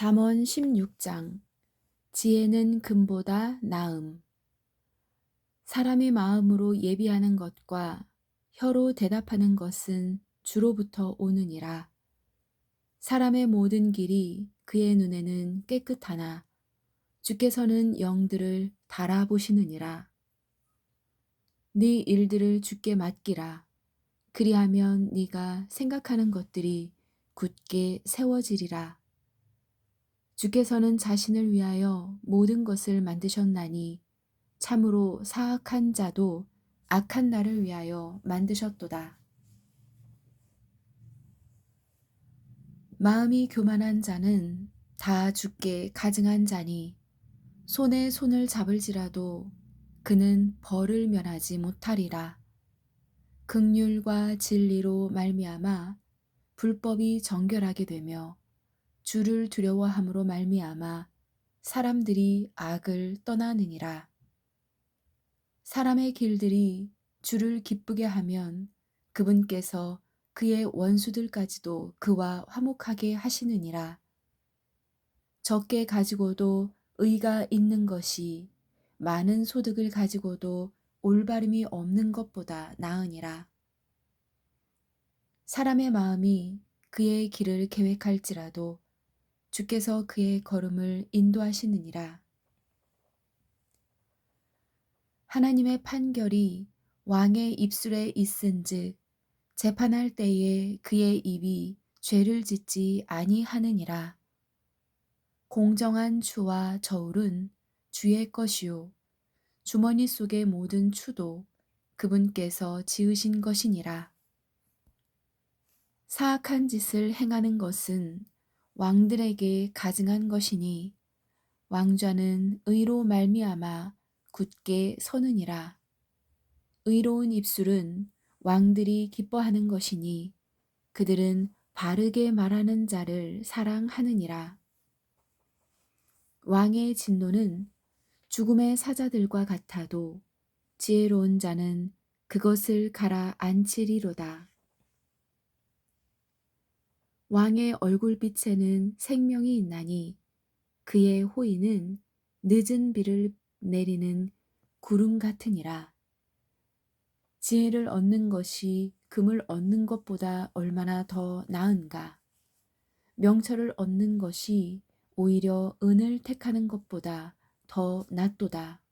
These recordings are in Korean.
잠언 16장. 지혜는 금보다 나음. 사람의 마음으로 예비하는 것과 혀로 대답하는 것은 주로부터 오느니라. 사람의 모든 길이 그의 눈에는 깨끗하나 주께서는 영들을 달아보시느니라. 네 일들을 주께 맡기라. 그리하면 네가 생각하는 것들이 굳게 세워지리라. 주께서는 자신을 위하여 모든 것을 만드셨나니 참으로 사악한 자도 악한 날을 위하여 만드셨도다. 마음이 교만한 자는 다 주께 가증한 자니 손에 손을 잡을지라도 그는 벌을 면하지 못하리라. 긍휼과 진리로 말미암아 불법이 정결하게 되며 주를 두려워함으로 말미암아 사람들이 악을 떠나느니라. 사람의 길들이 주를 기쁘게 하면 그분께서 그의 원수들까지도 그와 화목하게 하시느니라. 적게 가지고도 의가 있는 것이 많은 소득을 가지고도 올바름이 없는 것보다 나으니라. 사람의 마음이 그의 길을 계획할지라도 주께서 그의 걸음을 인도하시느니라. 하나님의 판결이 왕의 입술에 있은즉 재판할 때에 그의 입이 죄를 짓지 아니하느니라. 공정한 추와 저울은 주의 것이요 주머니 속의 모든 추도 그분께서 지으신 것이니라. 사악한 짓을 행하는 것은 왕들에게 가증한 것이니 왕좌는 의로 말미암아 굳게 서느니라. 의로운 입술은 왕들이 기뻐하는 것이니 그들은 바르게 말하는 자를 사랑하느니라. 왕의 진노는 죽음의 사자들과 같아도 지혜로운 자는 그것을 가라앉히리로다. 왕의 얼굴빛에는 생명이 있나니 그의 호의는 늦은 비를 내리는 구름 같으니라. 지혜를 얻는 것이 금을 얻는 것보다 얼마나 더 나은가. 명철을 얻는 것이 오히려 은을 택하는 것보다 더 낫도다.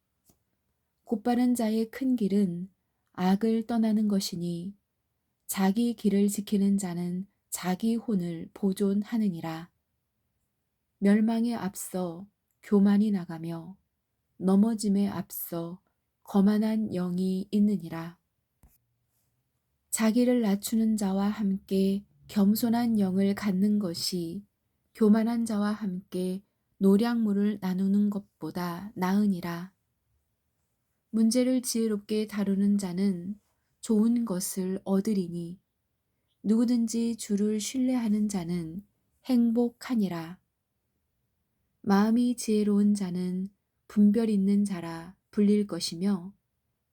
곧바른 자의 큰 길은 악을 떠나는 것이니 자기 길을 지키는 자는 자기 혼을 보존하느니라. 멸망에 앞서 교만이 나가며 넘어짐에 앞서 거만한 영이 있느니라. 자기를 낮추는 자와 함께 겸손한 영을 갖는 것이 교만한 자와 함께 노량물을 나누는 것보다 나으니라. 문제를 지혜롭게 다루는 자는 좋은 것을 얻으리니 누구든지 주를 신뢰하는 자는 행복하니라. 마음이 지혜로운 자는 분별 있는 자라 불릴 것이며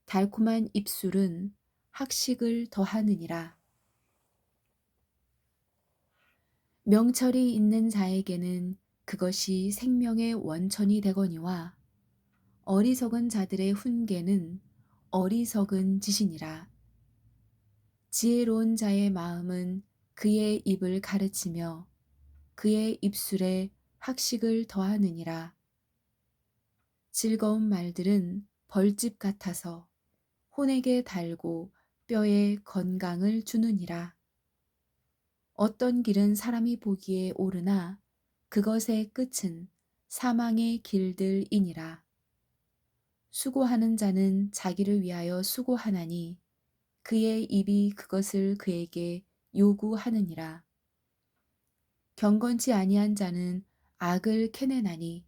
달콤한 입술은 학식을 더하느니라. 명철이 있는 자에게는 그것이 생명의 원천이 되거니와 어리석은 자들의 훈계는 어리석은 짓이니라. 지혜로운 자의 마음은 그의 입을 가르치며 그의 입술에 학식을 더하느니라. 즐거운 말들은 벌집 같아서 혼에게 달고 뼈에 건강을 주느니라. 어떤 길은 사람이 보기에 옳으나 그것의 끝은 사망의 길들이니라. 수고하는 자는 자기를 위하여 수고하나니 그의 입이 그것을 그에게 요구하느니라. 경건치 아니한 자는 악을 캐내나니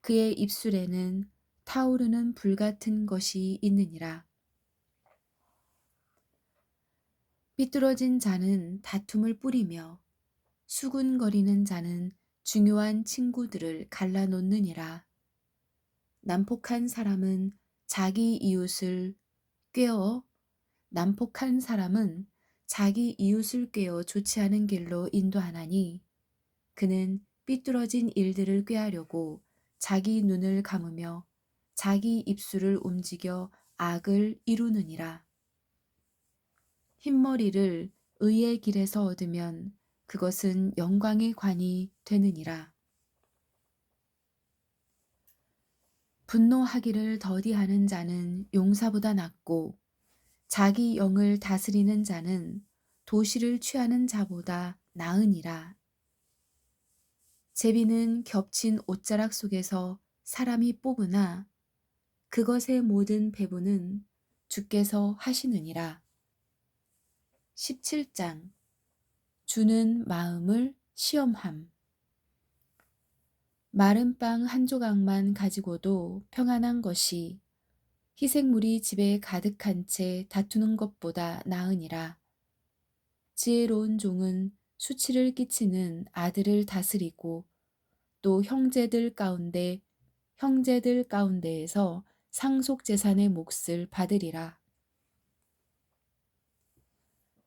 그의 입술에는 타오르는 불 같은 것이 있느니라. 삐뚤어진 자는 다툼을 뿌리며 수군거리는 자는 중요한 친구들을 갈라놓느니라. 난폭한 사람은 자기 이웃을 꾀어 난폭한 사람은 자기 이웃을 꾀어 좋지 않은 길로 인도하나니 그는 삐뚤어진 일들을 꾀하려고 자기 눈을 감으며 자기 입술을 움직여 악을 이루느니라. 흰머리를 의의 길에서 얻으면 그것은 영광의 관이 되느니라. 분노하기를 더디하는 자는 용사보다 낫고 자기 영을 다스리는 자는 도시를 취하는 자보다 나으니라. 제비는 겹친 옷자락 속에서 사람이 뽑으나 그것의 모든 배부는 주께서 하시느니라. 17장 주는 마음을 시험함. 마른 빵 한 조각만 가지고도 평안한 것이 희생물이 집에 가득한 채 다투는 것보다 나으니라. 지혜로운 종은 수치를 끼치는 아들을 다스리고 또 형제들 가운데에서 상속 재산의 몫을 받으리라.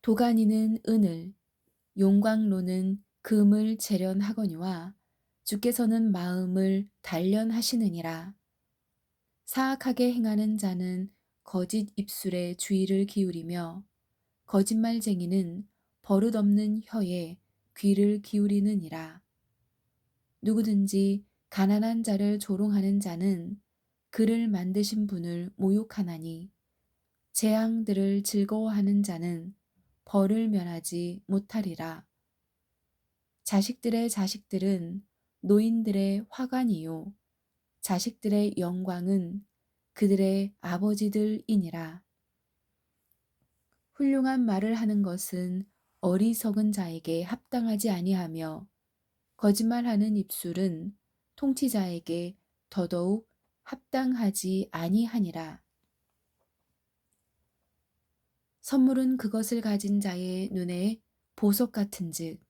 도가니는 은을, 용광로는 금을 재련하거니와 주께서는 마음을 단련하시느니라. 사악하게 행하는 자는 거짓 입술에 주의를 기울이며 거짓말쟁이는 버릇없는 혀에 귀를 기울이느니라. 누구든지 가난한 자를 조롱하는 자는 그를 만드신 분을 모욕하나니 재앙들을 즐거워하는 자는 벌을 면하지 못하리라. 자식들의 자식들은 노인들의 화관이요 자식들의 영광은 그들의 아버지들이니라. 훌륭한 말을 하는 것은 어리석은 자에게 합당하지 아니하며 거짓말하는 입술은 통치자에게 더더욱 합당하지 아니하니라. 선물은 그것을 가진 자의 눈에 보석 같은즉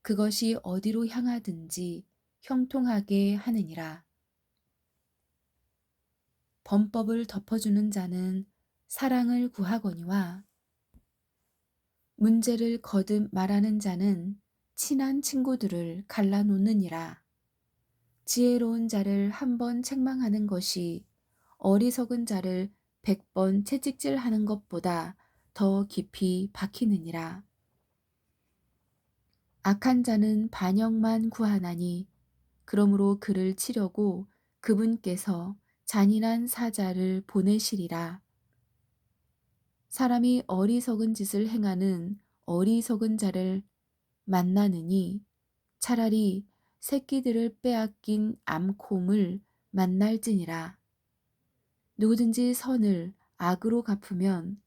그것이 어디로 향하든지 형통하게 하느니라. 범법을 덮어주는 자는 사랑을 구하거니와 문제를 거듭 말하는 자는 친한 친구들을 갈라놓느니라. 지혜로운 자를 한 번 책망하는 것이 어리석은 자를 100번 채찍질하는 것보다 더 깊이 박히느니라. 악한 자는 반역만 구하나니 그러므로 그를 치려고 그분께서 잔인한 사자를 보내시리라. 사람이 어리석은 짓을 행하는 어리석은 자를 만나느니 차라리 새끼들을 빼앗긴 암콩을 만날지니라. 누구든지 선을 악으로 갚으면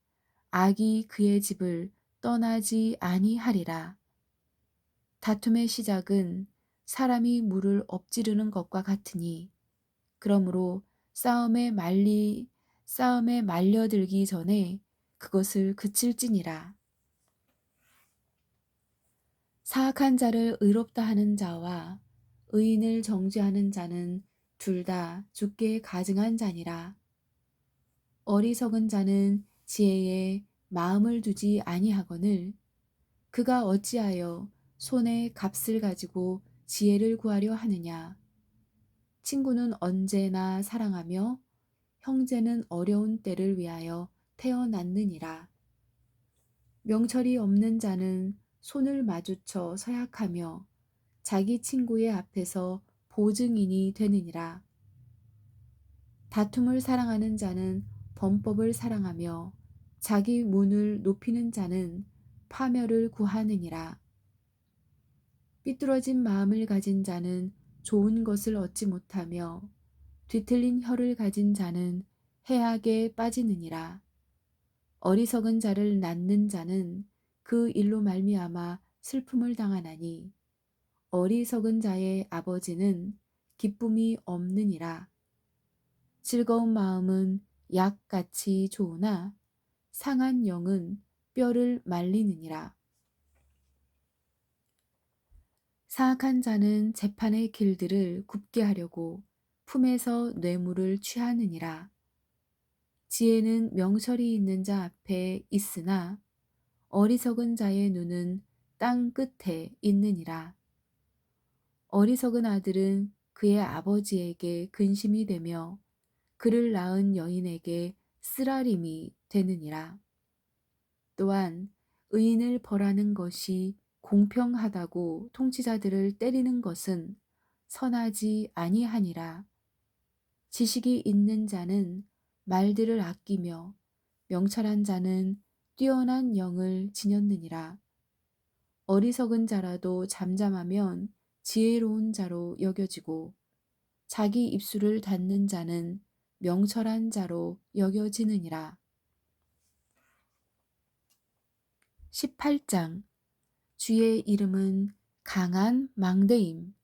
악이 그의 집을 떠나지 아니하리라. 다툼의 시작은 사람이 물을 엎지르는 것과 같으니 그러므로 싸움에 말려들기 전에 그것을 그칠지니라. 사악한 자를 의롭다 하는 자와 의인을 정죄하는 자는 둘 다 주께 가증한 자니라. 어리석은 자는 지혜에 마음을 두지 아니하거늘 그가 어찌하여 손에 값을 가지고 지혜를 구하려 하느냐. 친구는 언제나 사랑하며 형제는 어려운 때를 위하여 태어났느니라. 명철이 없는 자는 손을 마주쳐 서약하며 자기 친구의 앞에서 보증인이 되느니라. 다툼을 사랑하는 자는 범법을 사랑하며 자기 문을 높이는 자는 파멸을 구하느니라. 삐뚤어진 마음을 가진 자는 좋은 것을 얻지 못하며 뒤틀린 혀를 가진 자는 해악에 빠지느니라. 어리석은 자를 낳는 자는 그 일로 말미암아 슬픔을 당하나니 어리석은 자의 아버지는 기쁨이 없느니라. 즐거운 마음은 약같이 좋으나 상한 영은 뼈를 말리느니라. 사악한 자는 재판의 길들을 굽게 하려고 품에서 뇌물을 취하느니라. 지혜는 명철이 있는 자 앞에 있으나 어리석은 자의 눈은 땅 끝에 있느니라. 어리석은 아들은 그의 아버지에게 근심이 되며 그를 낳은 여인에게 쓰라림이 되느니라. 또한 의인을 벌하는 것이 공평하다고 통치자들을 때리는 것은 선하지 아니하니라. 지식이 있는 자는 말들을 아끼며 명철한 자는 뛰어난 영을 지녔느니라. 어리석은 자라도 잠잠하면 지혜로운 자로 여겨지고 자기 입술을 닫는 자는 명철한 자로 여겨지느니라. 18장 주의 이름은 강한 망대임.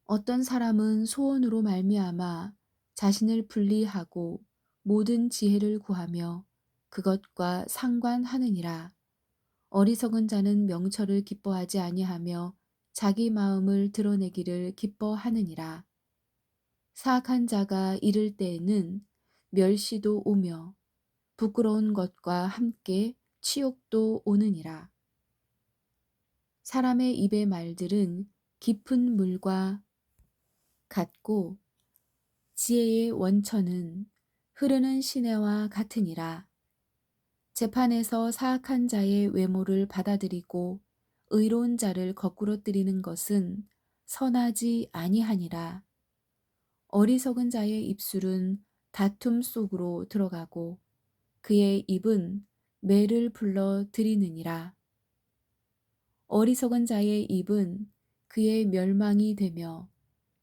어떤 사람은 소원으로 말미암아 자신을 분리하고 모든 지혜를 구하며 그것과 상관하느니라. 어리석은 자는 명철을 기뻐하지 아니하며 자기 마음을 드러내기를 기뻐하느니라. 사악한 자가 이를 때에는 멸시도 오며 부끄러운 것과 함께 치욕도 오느니라. 사람의 입의 말들은 깊은 물과 같고 지혜의 원천은 흐르는 시내와 같으니라. 재판에서 사악한 자의 외모를 받아들이고 의로운 자를 거꾸러뜨리는 것은 선하지 아니하니라. 어리석은 자의 입술은 다툼 속으로 들어가고 그의 입은 매를 불러 들이느니라. 어리석은 자의 입은 그의 멸망이 되며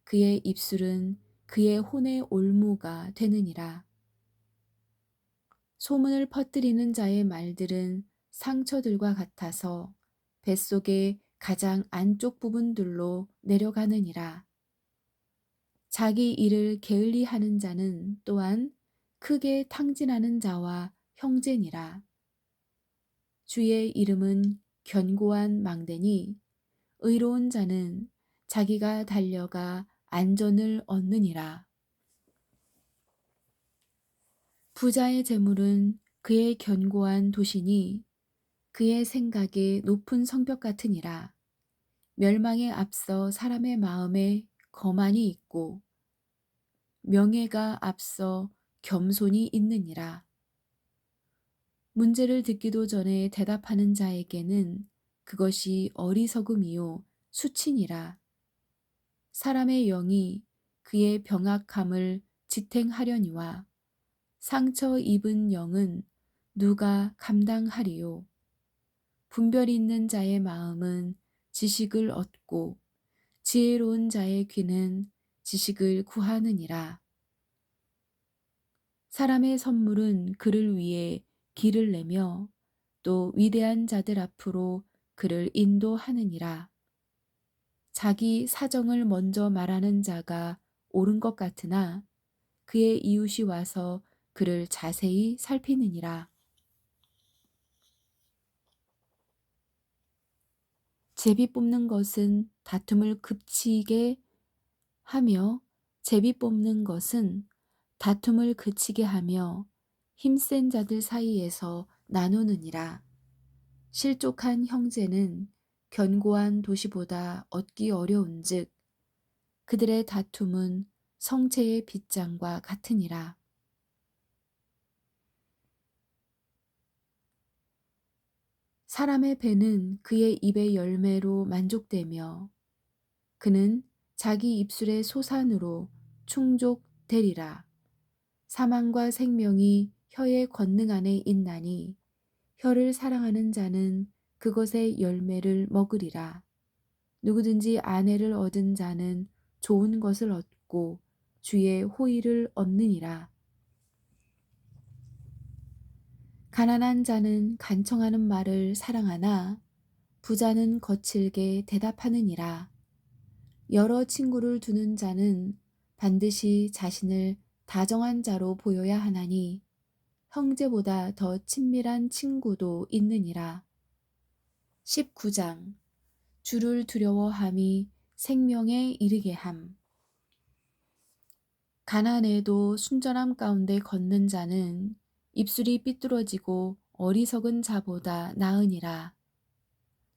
그의 입술은 그의 혼의 올무가 되느니라. 소문을 퍼뜨리는 자의 말들은 상처들과 같아서 뱃속의 가장 안쪽 부분들로 내려가느니라. 자기 일을 게을리하는 자는 또한 크게 탕진하는 자와 형제니라. 주의 이름은 견고한 망대니 의로운 자는 자기가 달려가 안전을 얻느니라. 부자의 재물은 그의 견고한 도시니 그의 생각에 높은 성벽 같으니라. 멸망에 앞서 사람의 마음에 거만이 있고 명예가 앞서 겸손이 있느니라. 문제를 듣기도 전에 대답하는 자에게는 그것이 어리석음이요 수치니라. 사람의 영이 그의 병약함을 지탱하려니와 상처 입은 영은 누가 감당하리요. 분별이 있는 자의 마음은 지식을 얻고 지혜로운 자의 귀는 지식을 구하느니라. 사람의 선물은 그를 위해 길을 내며 또 위대한 자들 앞으로 그를 인도하느니라. 자기 사정을 먼저 말하는 자가 옳은 것 같으나 그의 이웃이 와서 그를 자세히 살피느니라. 제비 뽑는 것은 다툼을 그치게 하며 제비 뽑는 것은 다툼을 그치게 하며 힘센 자들 사이에서 나누느니라. 실족한 형제는 견고한 도시보다 얻기 어려운즉 그들의 다툼은 성체의 빗장과 같으니라. 사람의 배는 그의 입의 열매로 만족되며 그는 자기 입술의 소산으로 충족되리라. 사망과 생명이 혀의 권능 안에 있나니 혀를 사랑하는 자는 그것의 열매를 먹으리라. 누구든지 아내를 얻은 자는 좋은 것을 얻고 주의 호의를 얻느니라. 가난한 자는 간청하는 말을 사랑하나 부자는 거칠게 대답하느니라. 여러 친구를 두는 자는 반드시 자신을 다정한 자로 보여야 하나니 형제보다 더 친밀한 친구도 있느니라. 19장 주를 두려워함이 생명에 이르게 함. 가난해도 순전함 가운데 걷는 자는 입술이 삐뚤어지고 어리석은 자보다 나으니라.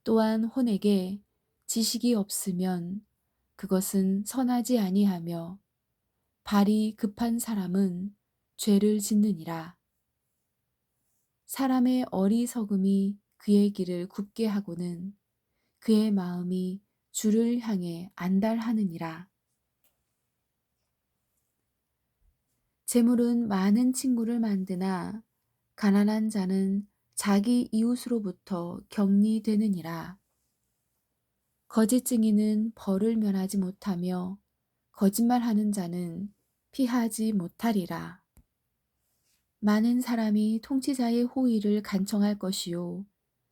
또한 혼에게 지식이 없으면 그것은 선하지 아니하며 발이 급한 사람은 죄를 짓느니라. 사람의 어리석음이 그의 길을 굽게 하고는 그의 마음이 주를 향해 안달하느니라. 재물은 많은 친구를 만드나 가난한 자는 자기 이웃으로부터 격리되느니라. 거짓 증인은 벌을 면하지 못하며 거짓말하는 자는 피하지 못하리라. 많은 사람이 통치자의 호의를 간청할 것이요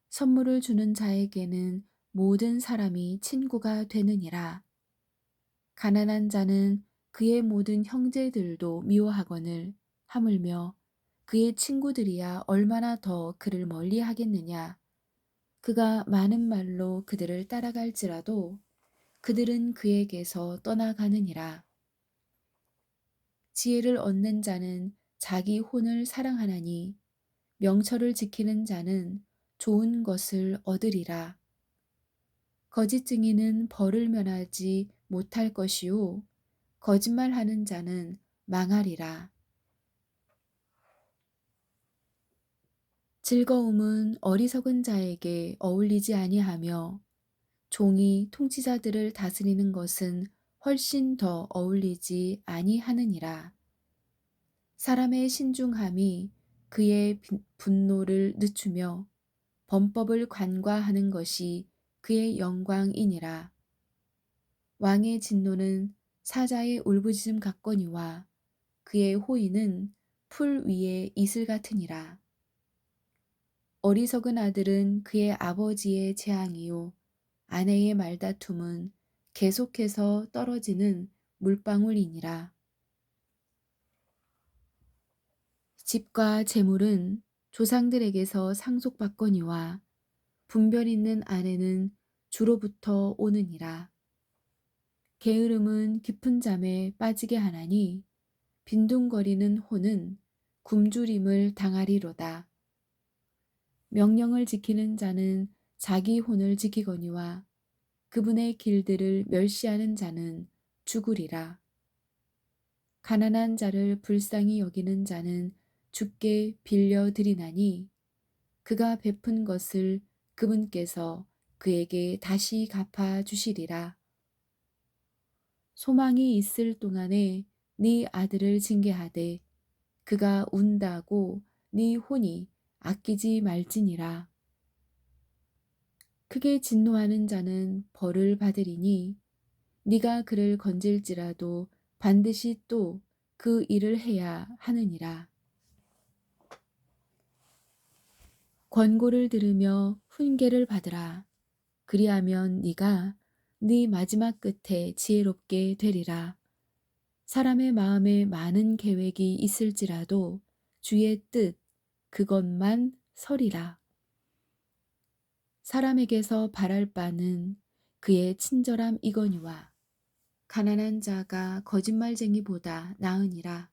선물을 주는 자에게는 모든 사람이 친구가 되느니라. 가난한 자는 그의 모든 형제들도 미워하거늘 하물며 그의 친구들이야 얼마나 더 그를 멀리하겠느냐. 그가 많은 말로 그들을 따라갈지라도 그들은 그에게서 떠나가느니라. 지혜를 얻는 자는 자기 혼을 사랑하나니 명철을 지키는 자는 좋은 것을 얻으리라. 거짓 증인은 벌을 면하지 못할 것이요 거짓말하는 자는 망하리라. 즐거움은 어리석은 자에게 어울리지 아니하며 종이 통치자들을 다스리는 것은 훨씬 더 어울리지 아니하느니라. 사람의 신중함이 그의 분노를 늦추며 범법을 관과하는 것이 그의 영광이니라. 왕의 진노는 사자의 울부짖음 같거니와 그의 호의는 풀 위의 이슬 같으니라. 어리석은 아들은 그의 아버지의 재앙이요 아내의 말다툼은 계속해서 떨어지는 물방울이니라. 집과 재물은 조상들에게서 상속받거니와 분별 있는 아내는 주로부터 오느니라. 게으름은 깊은 잠에 빠지게 하나니 빈둥거리는 혼은 굶주림을 당하리로다. 명령을 지키는 자는 자기 혼을 지키거니와 그분의 길들을 멸시하는 자는 죽으리라. 가난한 자를 불쌍히 여기는 자는 주께 빌려드리나니 그가 베푼 것을 그분께서 그에게 다시 갚아 주시리라. 소망이 있을 동안에 네 아들을 징계하되 그가 운다고 네 혼이 아끼지 말지니라. 크게 진노하는 자는 벌을 받으리니 네가 그를 건질지라도 반드시 또 그 일을 해야 하느니라. 권고를 들으며 훈계를 받으라. 그리하면 네가 네 마지막 끝에 지혜롭게 되리라. 사람의 마음에 많은 계획이 있을지라도 주의 뜻 그것만 서리라. 사람에게서 바랄 바는 그의 친절함이거니와 가난한 자가 거짓말쟁이보다 나으니라.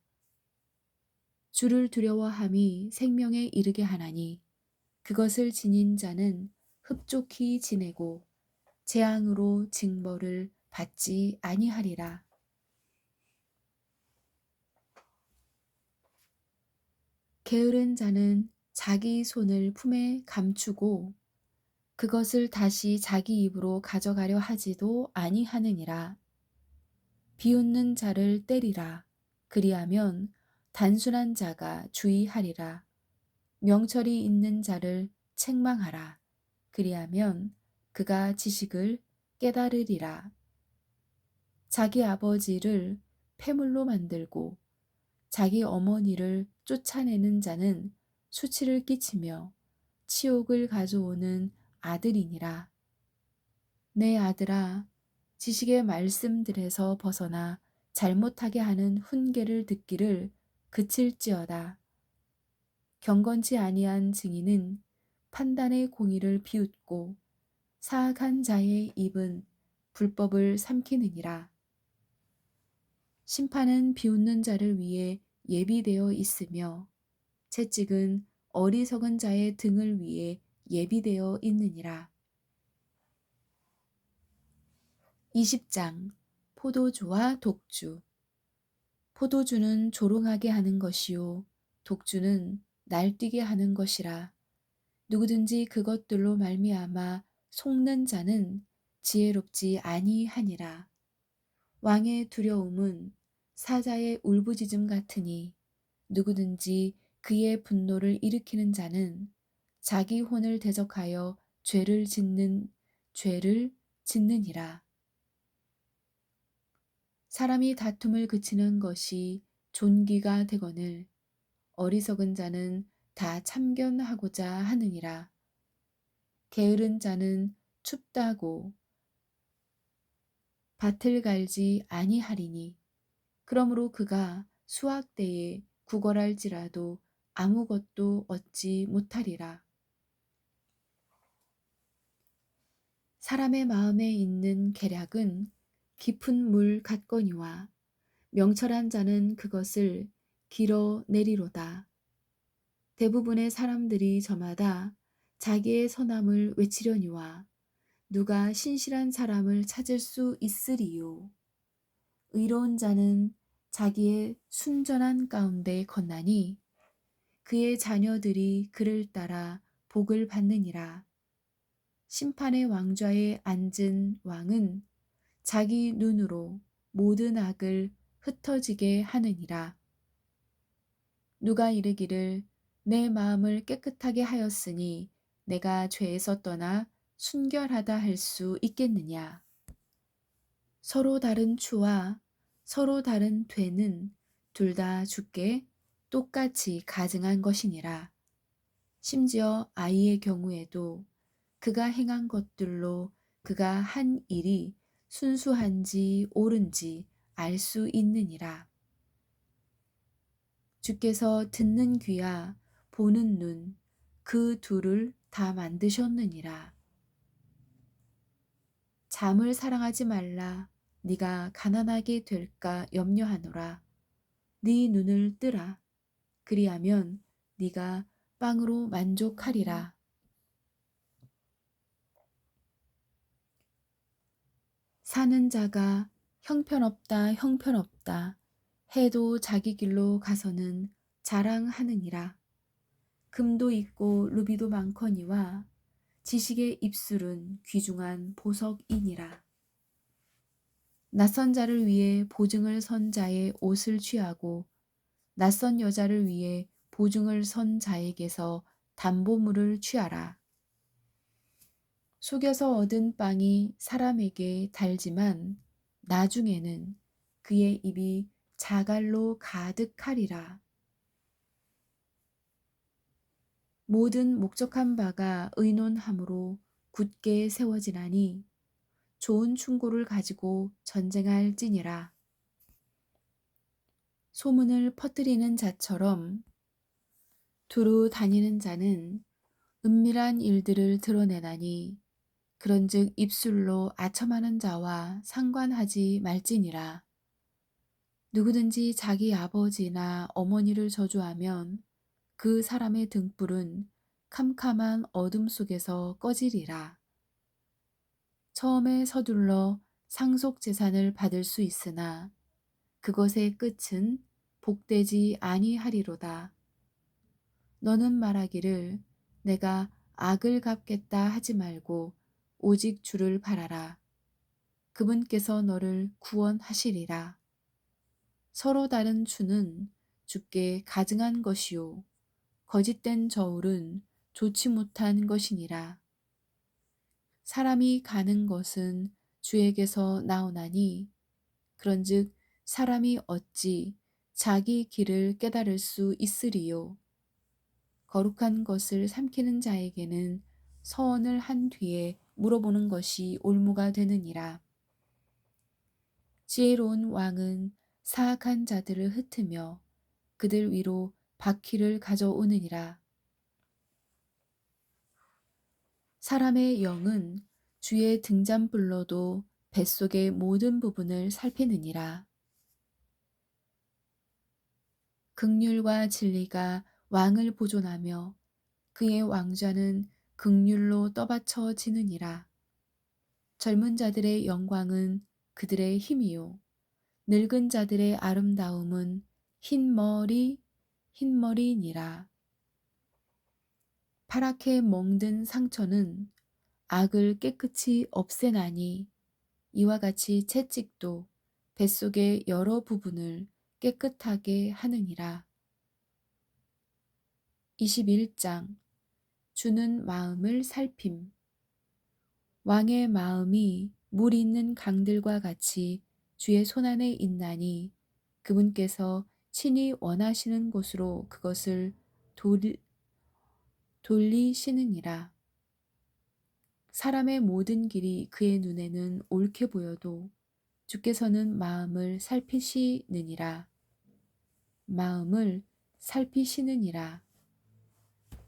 주를 두려워함이 생명에 이르게 하나니 그것을 지닌 자는 흡족히 지내고 재앙으로 징벌을 받지 아니하리라. 게으른 자는 자기 손을 품에 감추고 그것을 다시 자기 입으로 가져가려 하지도 아니하느니라. 비웃는 자를 때리라. 그리하면 단순한 자가 주의하리라. 명철이 있는 자를 책망하라. 그리하면 그가 지식을 깨달으리라. 자기 아버지를 폐물로 만들고 자기 어머니를 쫓아내는 자는 수치를 끼치며 치욕을 가져오는 아들이니라. 내 아들아, 지식의 말씀들에서 벗어나 잘못하게 하는 훈계를 듣기를 그칠지어다. 경건치 아니한 증인은 판단의 공의를 비웃고 사악한 자의 입은 불법을 삼키느니라. 심판은 비웃는 자를 위해 예비되어 있으며 채찍은 어리석은 자의 등을 위해 예비되어 있느니라. 20장 포도주와 독주. 포도주는 조롱하게 하는 것이요 독주는 날뛰게 하는 것이라. 누구든지 그것들로 말미암아 속는 자는 지혜롭지 아니하니라. 왕의 두려움은 사자의 울부짖음 같으니 누구든지 그의 분노를 일으키는 자는 자기 혼을 대적하여 죄를 짓느니라. 사람이 다툼을 그치는 것이 존귀가 되거늘 어리석은 자는 다 참견하고자 하느니라. 게으른 자는 춥다고 밭을 갈지 아니하리니 그러므로 그가 수확 때에 구걸할지라도 아무것도 얻지 못하리라. 사람의 마음에 있는 계략은 깊은 물 같거니와 명철한 자는 그것을 길어내리로다. 대부분의 사람들이 저마다 자기의 선함을 외치려니와 누가 신실한 사람을 찾을 수 있으리요. 의로운 자는 자기의 순전한 가운데 건나니 그의 자녀들이 그를 따라 복을 받느니라. 심판의 왕좌에 앉은 왕은 자기 눈으로 모든 악을 흩어지게 하느니라. 누가 이르기를 내 마음을 깨끗하게 하였으니 내가 죄에서 떠나 순결하다 할 수 있겠느냐. 서로 다른 추와 서로 다른 되는 둘 다 주께 똑같이 가증한 것이니라. 심지어 아이의 경우에도 그가 행한 것들로 그가 한 일이 순수한지 옳은지 알 수 있느니라. 주께서 듣는 귀와 보는 눈, 그 둘을 다 만드셨느니라. 잠을 사랑하지 말라. 네가 가난하게 될까 염려하노라. 네 눈을 뜨라. 그리하면 네가 빵으로 만족하리라. 사는 자가 형편없다 형편없다 해도 자기 길로 가서는 자랑하느니라. 금도 있고 루비도 많거니와 지식의 입술은 귀중한 보석이니라. 낯선 자를 위해 보증을 선 자의 옷을 취하고 낯선 여자를 위해 보증을 선 자에게서 담보물을 취하라. 속여서 얻은 빵이 사람에게 달지만 나중에는 그의 입이 자갈로 가득하리라. 모든 목적한 바가 의논함으로 굳게 세워지나니 좋은 충고를 가지고 전쟁할지니라. 소문을 퍼뜨리는 자처럼 두루 다니는 자는 은밀한 일들을 드러내나니 그런즉 입술로 아첨하는 자와 상관하지 말지니라. 누구든지 자기 아버지나 어머니를 저주하면 그 사람의 등불은 캄캄한 어둠 속에서 꺼지리라. 처음에 서둘러 상속 재산을 받을 수 있으나 그것의 끝은 복되지 아니하리로다. 너는 말하기를 내가 악을 갚겠다 하지 말고 오직 주를 바라라. 그분께서 너를 구원하시리라. 서로 다른 추는 주께 가증한 것이요 거짓된 저울은 좋지 못한 것이니라. 사람이 가는 것은 주에게서 나오나니 그런즉 사람이 어찌 자기 길을 깨달을 수 있으리요. 거룩한 것을 삼키는 자에게는 서원을 한 뒤에 물어보는 것이 올무가 되느니라. 지혜로운 왕은 사악한 자들을 흩으며 그들 위로 바퀴를 가져오느니라. 사람의 영은 주의 등잔불로도 뱃속의 모든 부분을 살피느니라. 긍휼과 진리가 왕을 보존하며 그의 왕좌는 긍휼로 떠받쳐지느니라. 젊은 자들의 영광은 그들의 힘이요. 늙은 자들의 아름다움은 흰머리니라. 파랗게 멍든 상처는 악을 깨끗이 없애나니 이와 같이 채찍도 뱃속의 여러 부분을 깨끗하게 하느니라. 21장 주는 마음을 살핌. 왕의 마음이 물 있는 강들과 같이 주의 손안에 있나니 그분께서 친히 원하시는 곳으로 그것을 돌리시느니라. 사람의 모든 길이 그의 눈에는 옳게 보여도 주께서는 마음을 살피시느니라. 마음을 살피시느니라.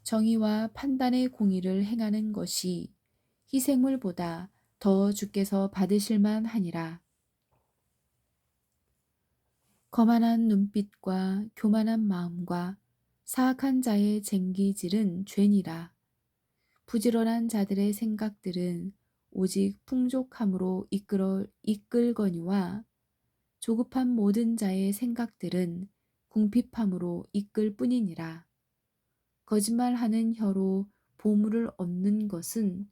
정의와 판단의 공의를 행하는 것이 희생물보다 더 주께서 받으실 만하니라. 거만한 눈빛과 교만한 마음과 사악한 자의 쟁기질은 죄니라. 부지런한 자들의 생각들은 오직 풍족함으로 이끌거니와 조급한 모든 자의 생각들은 궁핍함으로 이끌 뿐이니라. 거짓말하는 혀로 보물을 얻는 것은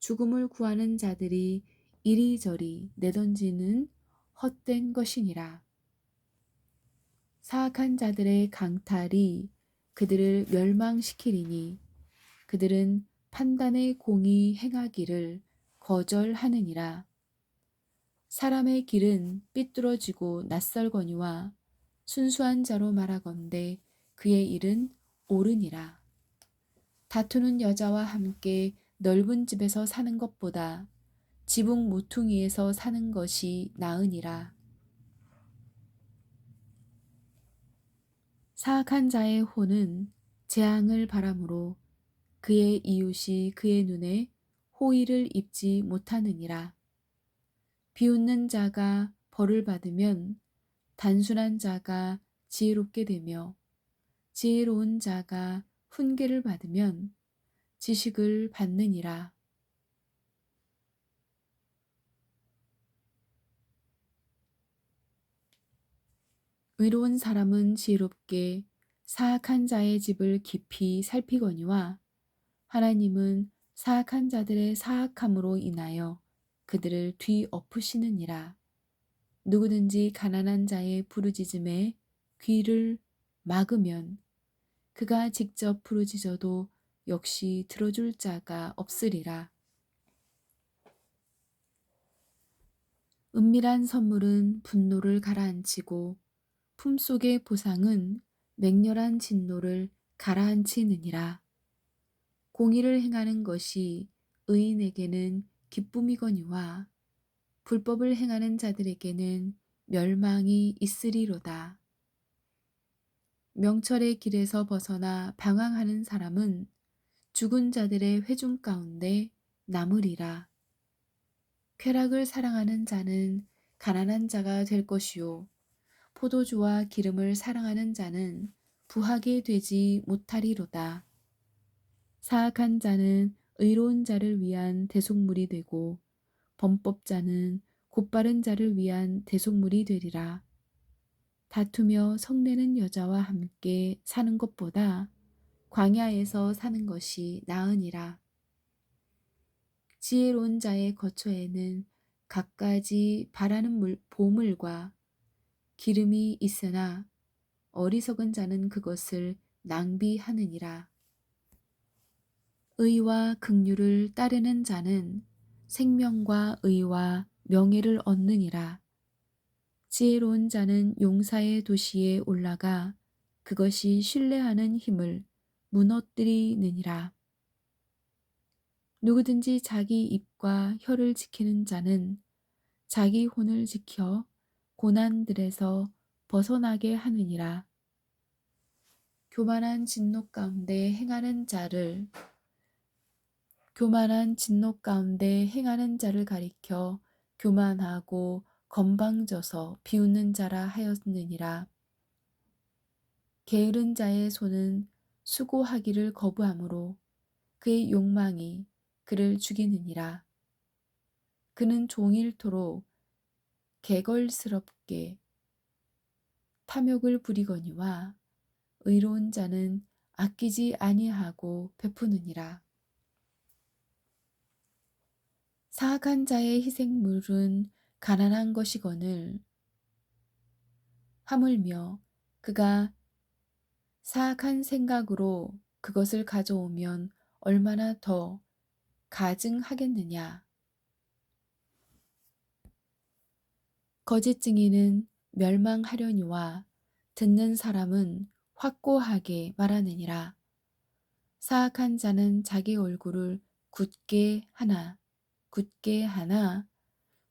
죽음을 구하는 자들이 이리저리 내던지는 헛된 것이니라. 사악한 자들의 강탈이 그들을 멸망시키리니 그들은 판단의 공의 행하기를 거절하느니라. 사람의 길은 삐뚤어지고 낯설거니와 순수한 자로 말하건대 그의 일은 옳으니라. 다투는 여자와 함께 넓은 집에서 사는 것보다 지붕 모퉁이에서 사는 것이 나으니라. 사악한 자의 혼은 재앙을 바라므로 그의 이웃이 그의 눈에 호의를 입지 못하느니라. 비웃는 자가 벌을 받으면 단순한 자가 지혜롭게 되며 지혜로운 자가 훈계를 받으면 지식을 받느니라. 의로운 사람은 지혜롭게 사악한 자의 집을 깊이 살피거니와 하나님은 사악한 자들의 사악함으로 인하여 그들을 뒤엎으시느니라. 누구든지 가난한 자의 부르짖음에 귀를 막으면 그가 직접 부르짖어도 역시 들어줄 자가 없으리라. 은밀한 선물은 분노를 가라앉히고 품속의 보상은 맹렬한 진노를 가라앉히느니라. 공의를 행하는 것이 의인에게는 기쁨이거니와 불법을 행하는 자들에게는 멸망이 있으리로다. 명철의 길에서 벗어나 방황하는 사람은 죽은 자들의 회중 가운데 남으리라. 쾌락을 사랑하는 자는 가난한 자가 될 것이요 포도주와 기름을 사랑하는 자는 부하게 되지 못하리로다. 사악한 자는 의로운 자를 위한 대속물이 되고 범법자는 곧바른 자를 위한 대속물이 되리라. 다투며 성내는 여자와 함께 사는 것보다 광야에서 사는 것이 나으니라. 지혜로운 자의 거처에는 갖가지 바라는 보물과 기름이 있으나 어리석은 자는 그것을 낭비하느니라. 의와 긍휼을 따르는 자는 생명과 의와 명예를 얻느니라. 지혜로운 자는 용사의 도시에 올라가 그것이 신뢰하는 힘을 무너뜨리느니라. 누구든지 자기 입과 혀를 지키는 자는 자기 혼을 지켜 고난들에서 벗어나게 하느니라. 교만한 진노 가운데 행하는 자를 가리켜 교만하고 건방져서 비웃는 자라 하였느니라. 게으른 자의 손은 수고하기를 거부하므로 그의 욕망이 그를 죽이느니라. 그는 종일토록 개걸스럽게 탐욕을 부리거니와 의로운 자는 아끼지 아니하고 베푸느니라. 사악한 자의 희생물은 가난한 것이거늘 하물며 그가 사악한 생각으로 그것을 가져오면 얼마나 더 가증하겠느냐. 거짓 증인은 멸망하려니와 듣는 사람은 확고하게 말하느니라. 사악한 자는 자기 얼굴을 굳게 하나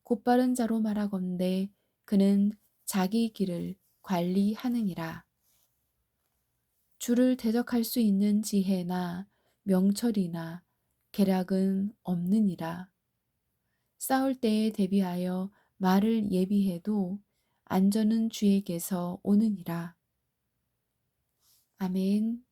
곧바른 자로 말하건대 그는 자기 길을 관리하느니라. 주를 대적할 수 있는 지혜나 명철이나 계략은 없느니라. 싸울 때에 대비하여 말을 예비해도 안전은 주에게서 오느니라. 아멘.